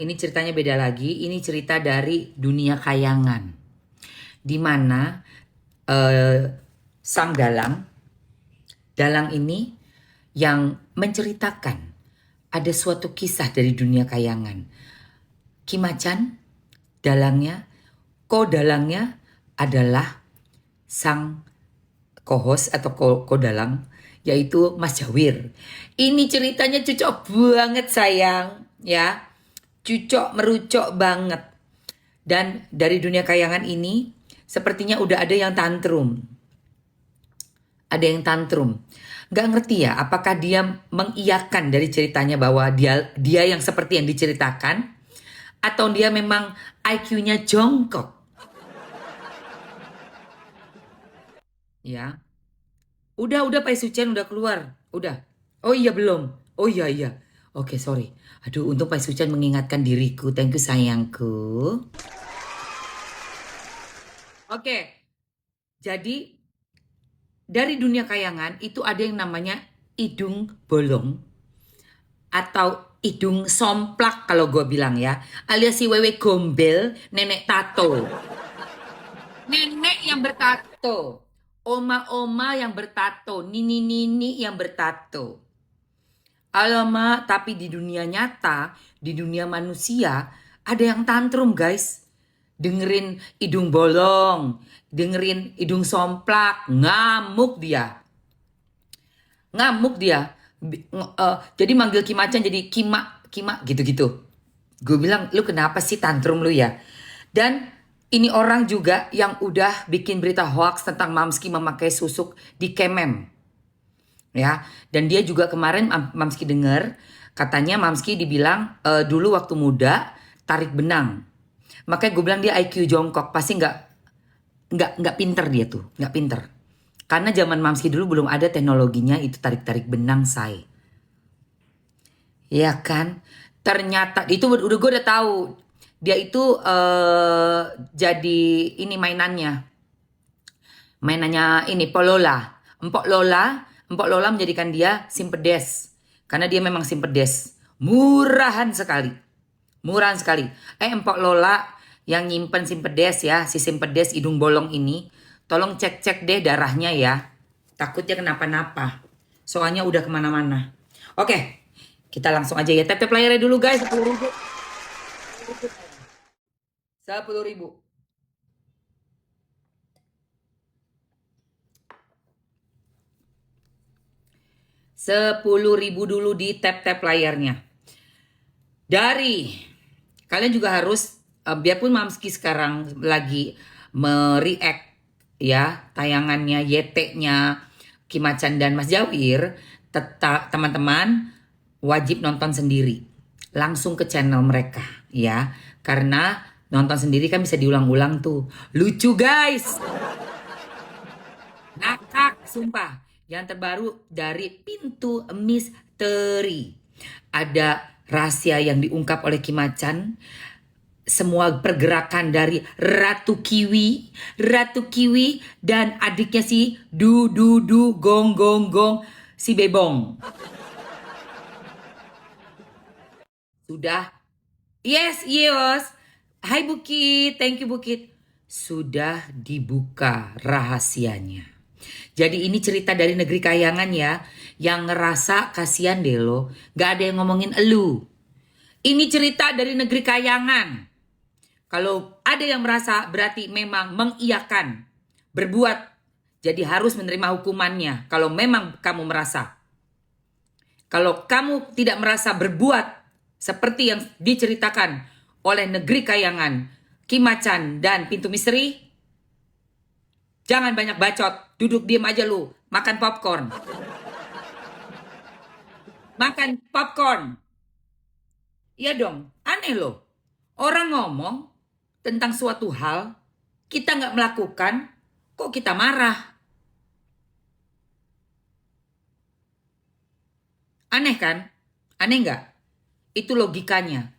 Ini ceritanya beda lagi. Ini cerita dari dunia kayangan, di mana sang dalang ini yang menceritakan ada suatu kisah dari dunia kayangan. Kimacan dalangnya, dalangnya adalah sang co-host atau dalang, yaitu Mas Jawir. Ini ceritanya cocok banget sayang, ya. Cucok merucok banget. Dan dari dunia kayangan ini sepertinya udah ada yang tantrum. Ada yang tantrum. Gak ngerti ya apakah dia mengiyakan dari ceritanya bahwa dia yang seperti yang diceritakan, atau dia memang IQ-nya jongkok. Ya. Udah Pak Sucen udah keluar. Udah. Oh iya belum. Oh iya. Oke, sorry. Aduh, untung Pak Sucen mengingatkan diriku. Thank you sayangku. Oke. Jadi dari dunia kayangan itu ada yang namanya hidung bolong atau hidung somplak kalau gue bilang ya, alias si wewe gombel, nenek tato. Nenek yang bertato, oma-oma yang bertato, nini-nini yang bertato. Alamak, tapi di dunia nyata, di dunia manusia, ada yang tantrum guys. Dengerin hidung bolong, dengerin hidung somplak, ngamuk dia. Ngamuk dia. Jadi manggil Kimacan jadi Kima gitu-gitu. Gue bilang, lu kenapa sih tantrum lu ya? Dan ini orang juga yang udah bikin berita hoax tentang Mamski memakai susuk di Kemem. Ya, dan dia juga kemarin Mamski denger katanya Mamski dibilang dulu waktu muda tarik benang. Makanya gue bilang dia IQ jongkok, pasti nggak pinter dia tuh, nggak pinter. Karena zaman Mamski dulu belum ada teknologinya itu tarik benang say. Ya kan? Ternyata itu udah gue udah tahu. Dia itu jadi ini mainannya. Mainannya ini Polola. Empok Lola menjadikan dia simpedes. Karena dia memang simpedes. Murahan sekali. Murahan sekali. Empok Lola yang nyimpen simpedes ya, si simpedes hidung bolong ini, tolong cek-cek deh darahnya ya. Takutnya kenapa-napa. Soalnya udah kemana-mana. Oke, kita langsung aja ya. Tap-tap layarnya dulu guys, 10.000. 10.000. 10.000 dulu di tap-tap layarnya. Kalian juga harus, biarpun Mamski sekarang lagi mereact ya tayangannya YT-nya Kimacan dan Mas Jawir, tetap teman-teman wajib nonton sendiri. Langsung ke channel mereka ya. Karena nonton sendiri kan bisa diulang-ulang tuh. Lucu guys. Ngakak, sumpah. Yang terbaru dari Pintu Misteri. Ada rahasia yang diungkap oleh Kimacan. Semua pergerakan dari Ratu Kiwi dan adiknya si Gong si Bebong. Sudah. Yes. Hai Bukit, thank you Bukit. Sudah dibuka rahasianya. Jadi ini cerita dari negeri kayangan ya. Yang ngerasa kasihan deh lo. Gak ada yang ngomongin elu. Ini cerita dari negeri kayangan. Kalau ada yang merasa berarti memang mengiyakan. Berbuat. Jadi harus menerima hukumannya. Kalau memang kamu merasa. Kalau kamu tidak merasa berbuat seperti yang diceritakan oleh negeri kayangan, Kimacan dan Pintu Misteri, jangan banyak bacot, duduk diem aja lu, makan popcorn. Makan popcorn. Iya dong, aneh loh. Orang ngomong tentang suatu hal, kita nggak melakukan, kok kita marah? Aneh kan? Aneh nggak? Itu logikanya.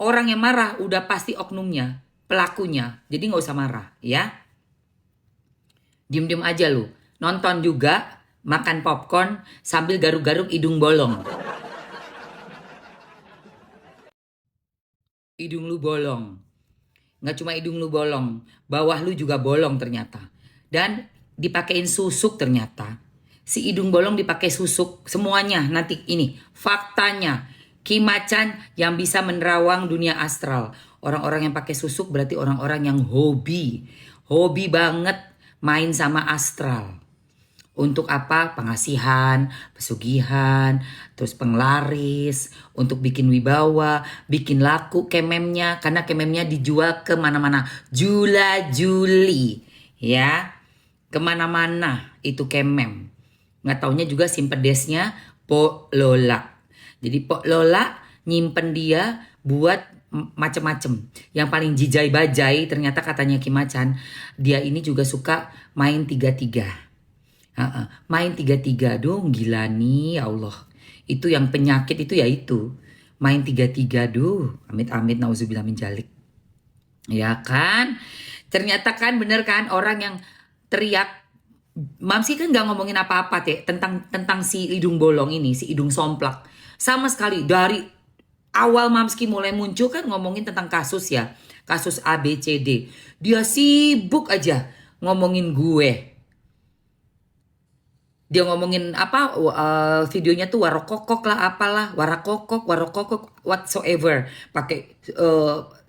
Orang yang marah udah pasti oknumnya, pelakunya. Jadi nggak usah marah, ya. Diem-diem aja lu. Nonton juga, makan popcorn sambil garuk-garuk hidung bolong. hidung lu bolong. Nggak cuma hidung lu bolong, bawah lu juga bolong ternyata. Dan dipakein susuk ternyata. Si hidung bolong dipakai susuk semuanya. Nanti ini faktanya. Kim Macan yang bisa menerawang dunia astral. Orang-orang yang pakai susuk berarti orang-orang yang hobi. Hobi banget main sama astral. Untuk apa? Pengasihan, pesugihan, terus penglaris, untuk bikin wibawa, bikin laku kememnya, karena kememnya dijual ke mana-mana. Jula Juli, ya, kemana-mana itu kemem. Nggak taunya juga simpedesnya Pok Lola. Jadi Pok Lola nyimpen dia buat macem-macem. Yang paling jijai bajai ternyata katanya Kim Macan, dia ini juga suka main 3-3. Main 3-3 dong, gila nih ya Allah. Itu yang penyakit itu ya itu. Main 3-3 duh, amit-amit nauzubillah min dzalik. Ya kan? Ternyata kan bener kan orang yang teriak. Mamsi kan gak ngomongin apa-apa teh tentang si hidung bolong ini, si hidung somplak. Sama sekali dari awal Mamski mulai muncul kan ngomongin tentang kasus ya. Kasus ABCD. Dia sibuk aja ngomongin gue. Dia ngomongin apa videonya tuh warokokok lah apalah warokokok whatsoever pakai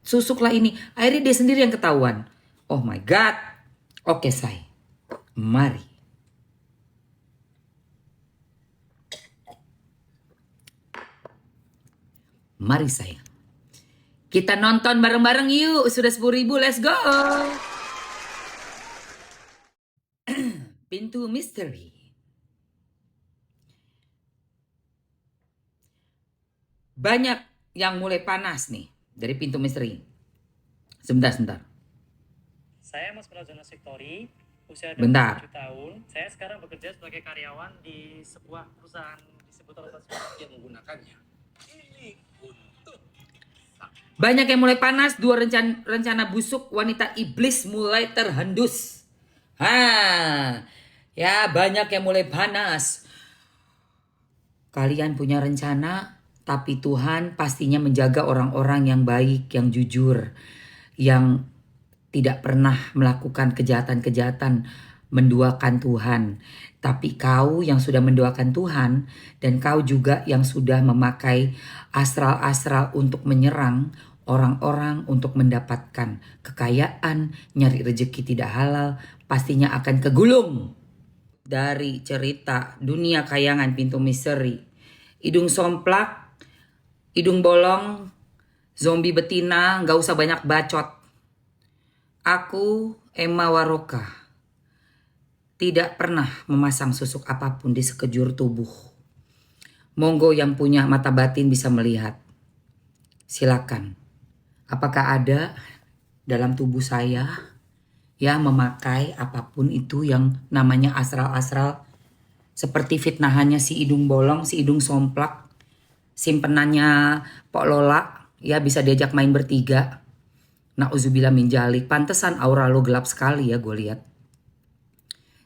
susuk lah ini, akhirnya dia sendiri yang ketahuan. Oh my god. Oke say, mari sayang, kita nonton bareng-bareng yuk. Sudah 10.000, let's go. Pintu misteri. Banyak yang mulai panas nih dari pintu misteri. Sebentar. Saya Mas Prajono Victory, usia 27 Bentar. tahun. Saya sekarang bekerja sebagai karyawan di sebuah perusahaan distributor yang menggunakannya. Ini untuk banyak yang mulai panas, dua rencana busuk wanita iblis mulai terhendus. Ya banyak yang mulai panas. Kalian punya rencana, tapi Tuhan pastinya menjaga orang-orang yang baik, yang jujur, yang tidak pernah melakukan kejahatan-kejahatan, menduakan Tuhan. Tapi kau yang sudah mendoakan Tuhan, dan kau juga yang sudah memakai astral-astral untuk menyerang orang-orang untuk mendapatkan kekayaan, nyari rezeki tidak halal, pastinya akan kegulung. Dari cerita dunia kayangan pintu misteri, hidung somplak, hidung bolong, zombie betina, gak usah banyak bacot. Aku, Emma Waroka, tidak pernah memasang susuk apapun di sekejur tubuh. Monggo yang punya mata batin bisa melihat. Silakan. Apakah ada dalam tubuh saya yang memakai apapun itu yang namanya astral-astral, seperti fitnahannya si hidung bolong, si hidung somplak, simpenannya Pok Lola, ya bisa diajak main bertiga. Nauzubillah min dzalik. Pantesan aura lo gelap sekali ya, gue lihat.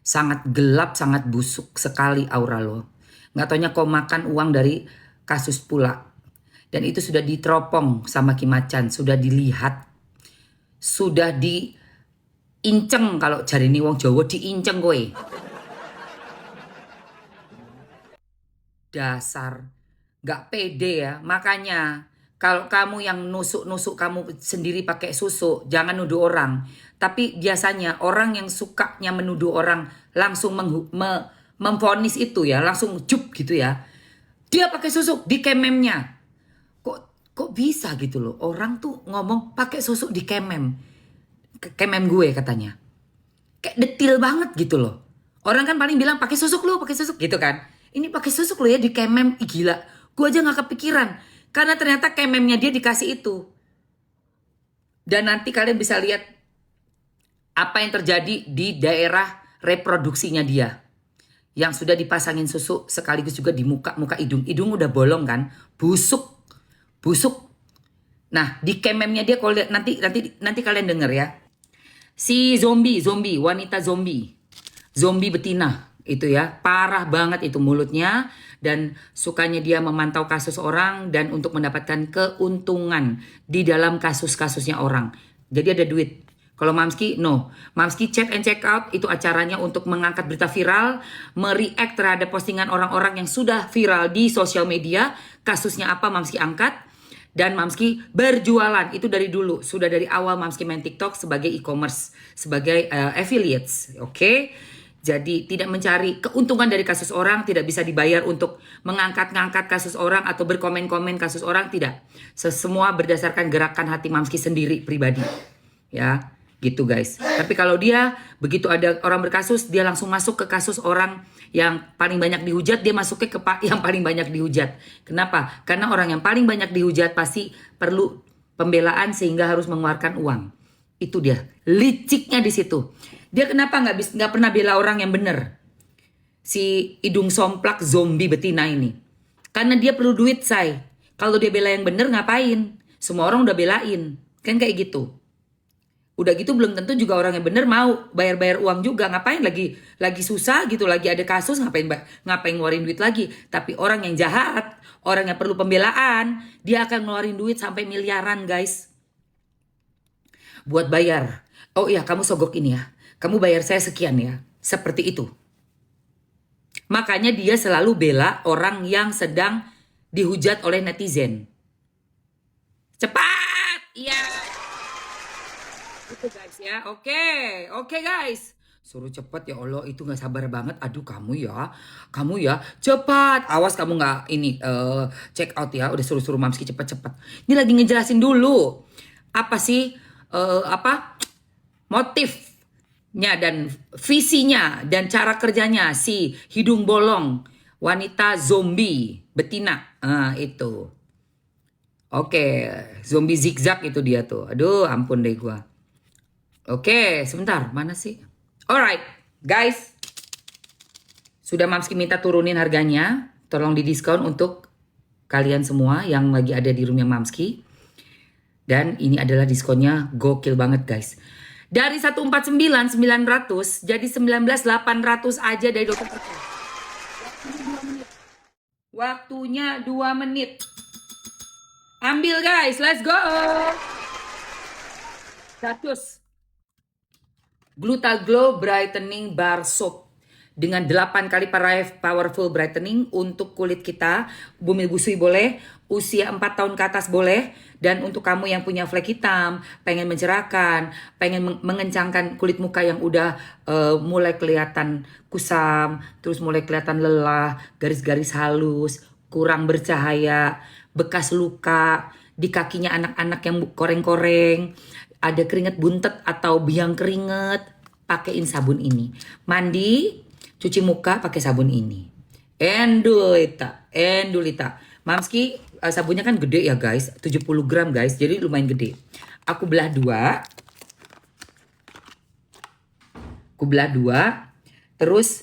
Sangat gelap, sangat busuk sekali aura lo. Nggak taunya kau makan uang dari kasus pula. Dan itu sudah diteropong sama Kim Macan, sudah dilihat, sudah diinceng. Kalau cari ini wong Jawa diinceng kowe. Dasar gak pede ya. Makanya kalau kamu yang nusuk-nusuk kamu sendiri pakai susu, jangan nuduh orang. Tapi biasanya orang yang sukanya menuduh orang langsung memvonis itu ya, langsung jup gitu ya. Dia pakai susuk di kememnya. Kok bisa gitu loh. Orang tuh ngomong pakai susuk di kemem. Kemem gue katanya. Kayak detil banget gitu loh. Orang kan paling bilang pakai susuk lo, pakai susuk gitu kan. Ini pakai susuk lo ya di kemem. Ih gila. Gue aja gak kepikiran. Karena ternyata kememnya dia dikasih itu. Dan nanti kalian bisa lihat apa yang terjadi di daerah reproduksinya dia. Yang sudah dipasangin susu sekaligus juga di muka hidung. Hidung udah bolong kan. Busuk. Nah di kememnya dia kalau lihat nanti kalian denger ya. Si zombie, wanita zombie betina. Itu ya, parah banget itu mulutnya. Dan sukanya dia memantau kasus orang dan untuk mendapatkan keuntungan di dalam kasus-kasusnya orang. Jadi ada duit. Kalau Mamski, no. Mamski check and check out itu acaranya untuk mengangkat berita viral, mereact terhadap postingan orang-orang yang sudah viral di sosial media. Kasusnya apa Mamski angkat. Dan Mamski berjualan, itu dari dulu. Sudah dari awal Mamski main TikTok sebagai e-commerce, sebagai affiliates, oke? Jadi tidak mencari keuntungan dari kasus orang, tidak bisa dibayar untuk mengangkat-ngangkat kasus orang atau berkomen-komen kasus orang, tidak. Semua berdasarkan gerakan hati Mamski sendiri pribadi. Ya, gitu guys. Tapi kalau dia begitu ada orang berkasus, dia langsung masuk ke kasus orang yang paling banyak dihujat, dia masuknya ke yang paling banyak dihujat. Kenapa? Karena orang yang paling banyak dihujat pasti perlu pembelaan sehingga harus mengeluarkan uang. Itu dia, liciknya di situ. Dia kenapa nggak pernah bela orang yang benar? Si hidung somplak zombie betina ini. Karena dia perlu duit, say. Kalau dia bela yang benar ngapain? Semua orang udah belain. Kan kayak gitu. Udah gitu belum tentu juga orang yang bener mau bayar-bayar uang juga. Ngapain lagi susah gitu, lagi ada kasus ngapain ngeluarin duit lagi. Tapi orang yang jahat, orang yang perlu pembelaan, dia akan ngeluarin duit sampai miliaran guys. Buat bayar. Oh iya, kamu sogok ini ya. Kamu bayar saya sekian ya. Seperti itu. Makanya dia selalu bela orang yang sedang dihujat oleh netizen. Cepat! Iya. Itu guys ya. Oke guys. Suruh cepet ya Allah, itu gak sabar banget. Aduh kamu ya cepat. Awas kamu gak ini check out ya. Udah suruh Mamski cepet-cepet. Ini lagi ngejelasin dulu. Apa sih motifnya dan visinya dan cara kerjanya si hidung bolong wanita zombie betina. Itu. Oke, zombie zigzag itu dia tuh. Aduh, ampun deh gua. Oke, sebentar. Mana sih? Alright, guys. Sudah Mamski minta turunin harganya. Tolong didiskon untuk kalian semua yang lagi ada di roomnya Mamski. Dan ini adalah diskonnya gokil banget guys. Dari 149.900 jadi 19.800 aja dari dokter. Waktunya 2 menit. Ambil guys, let's go. 100 Glutaglow Brightening Bar Soap dengan 8 kali powerful brightening untuk kulit kita. Bumil busui boleh, usia 4 tahun ke atas boleh. Dan untuk kamu yang punya flek hitam, pengen mencerahkan, pengen mengencangkan kulit muka yang udah mulai kelihatan kusam, terus mulai kelihatan lelah, garis-garis halus, kurang bercahaya, bekas luka di kakinya anak-anak yang koreng-koreng, ada keringat buntet atau biang keringet, pakein sabun ini. Mandi, cuci muka pakai sabun ini. Endulita. Mamski sabunnya kan gede ya guys, 70 gram guys, jadi lumayan gede. Aku belah dua. Terus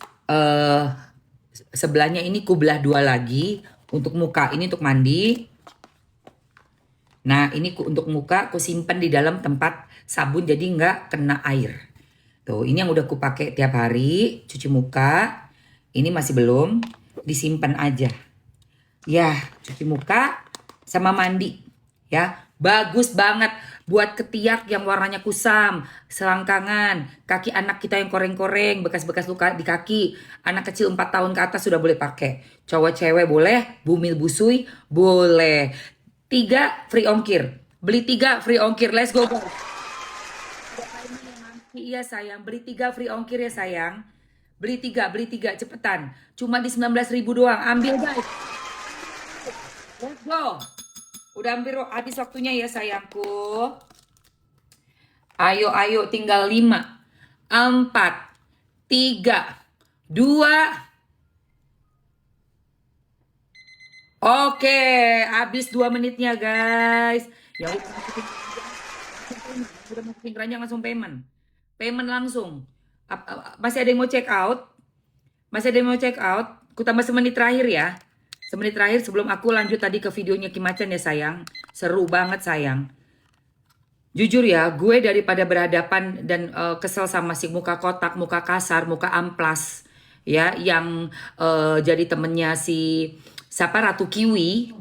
sebelahnya ini ku belah dua lagi untuk muka. Ini untuk mandi. Nah ini untuk muka ku simpen di dalam tempat sabun jadi nggak kena air. Tuh ini yang udah ku pakai tiap hari cuci muka. Ini masih belum, disimpan aja. Ya cuci muka sama mandi ya. Bagus banget buat ketiak yang warnanya kusam, selangkangan, kaki anak kita yang koreng-koreng, bekas-bekas luka di kaki. Anak kecil 4 tahun ke atas sudah boleh pakai. Cowok cewek boleh, bumil busui boleh. 3 free ongkir. Beli 3 free ongkir. Let's go guys. Iya sayang, beli 3 free ongkir ya sayang. Beli 3 cepetan. Cuma di 19.000 doang. Ambil guys. Let's go. Udah hampir habis waktunya ya sayangku. Ayo tinggal 5, 4, 3, 2. Oke, habis 2 menitnya guys. Ya udah masukin keranjang langsung payment. Payment langsung. Masih ada yang mau check out? Ku tambah semenit terakhir ya. Semenit terakhir sebelum aku lanjut tadi ke videonya Kimacan ya sayang. Seru banget sayang. Jujur ya, gue daripada berhadapan dan kesel sama si muka kotak, muka kasar, muka amplas. ya, yang jadi temennya si siapa, Ratu Kiwi,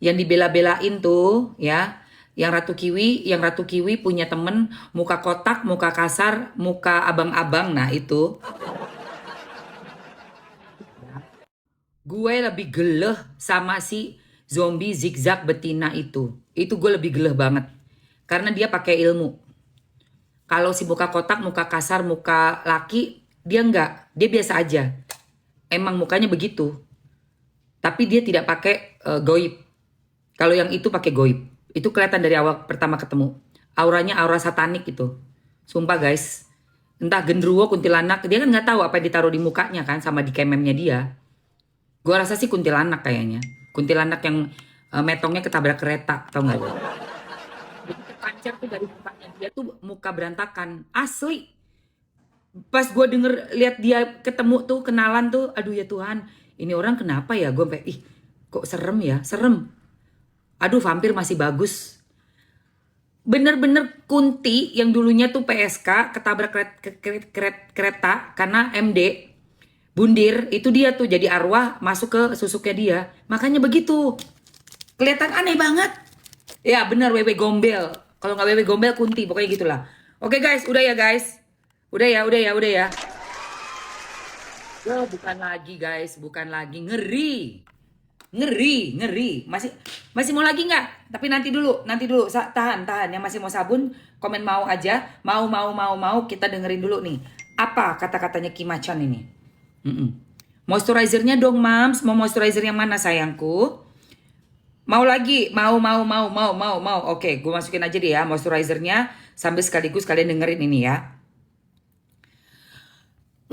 yang dibela-belain tuh ya, yang Ratu Kiwi punya temen muka kotak, muka kasar, muka abang-abang. Nah itu gue lebih geleh sama si zombie zigzag betina itu gue lebih geleh banget karena dia pakai ilmu. Kalau si muka kotak, muka kasar, muka laki, dia enggak, dia biasa aja, emang mukanya begitu, tapi dia tidak pakai goib. Kalau yang itu pakai goib. Itu kelihatan dari awal pertama ketemu. Auranya aura satanik itu. Sumpah guys. Entah genderuwo, kuntilanak. Dia kan nggak tahu apa yang ditaruh di mukanya kan sama di kememnya dia. Gue rasa sih kuntilanak kayaknya. Kuntilanak yang metongnya ketabrak kereta. Tau nggak? Jadi kepancar tuh dari mukanya dia tuh muka berantakan. Asli. Pas gue lihat dia ketemu tuh, kenalan tuh. Aduh ya Tuhan. Ini orang kenapa ya? Gue sampai, ih kok serem ya? Serem. Aduh, vampir masih bagus. Bener-bener Kunti yang dulunya tuh PSK ketabrak kereta karena MD bundir, itu dia tuh jadi arwah masuk ke susuknya dia. Makanya begitu. Kelihatan aneh banget. Ya bener, Wewe Gombel. Kalau nggak Wewe Gombel, Kunti. Pokoknya gitulah. Oke guys, udah ya guys. Udah ya. Oh, bukan lagi guys, bukan lagi. Ngeri. Masih mau lagi nggak? Tapi nanti dulu. Tahan. Yang masih mau sabun, komen mau aja. Mau. Kita dengerin dulu nih. Apa kata-katanya Kimacan ini? Moisturizernya dong, Mams. Mau moisturizer yang mana, sayangku? Mau lagi? Mau. Oke, gue masukin aja deh ya moisturizernya. Sambil sekaligus kalian dengerin ini ya.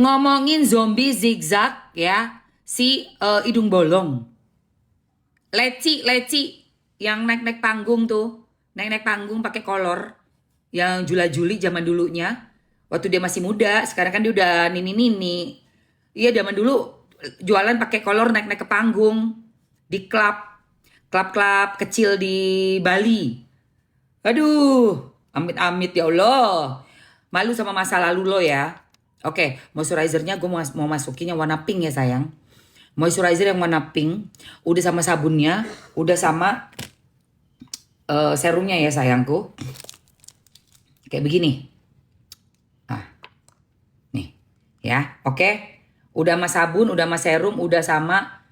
Ngomongin zombie zigzag ya. Si hidung bolong. Leci yang naik panggung tuh, naik panggung pakai kolor, yang Jula-Juli zaman dulunya, waktu dia masih muda. Sekarang kan dia udah nini. Iya, zaman dulu jualan pakai kolor, naik ke panggung di klub kecil di Bali. Aduh, amit-amit ya Allah, malu sama masa lalu lo ya. Oke, moisturizernya gue mau masukin yang warna pink ya sayang. Moisturizer yang warna pink, udah sama sabunnya, udah sama serumnya ya sayangku. Kayak begini. Nah, nih ya, oke. Udah sama sabun, udah sama serum, udah sama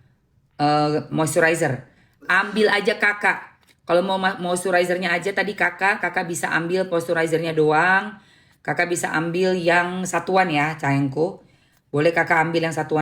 moisturizer. Ambil aja kakak. Kalau mau moisturizernya aja tadi kakak bisa ambil moisturizernya doang. Kakak bisa ambil yang satuan ya sayangku. Boleh kakak ambil yang satuan.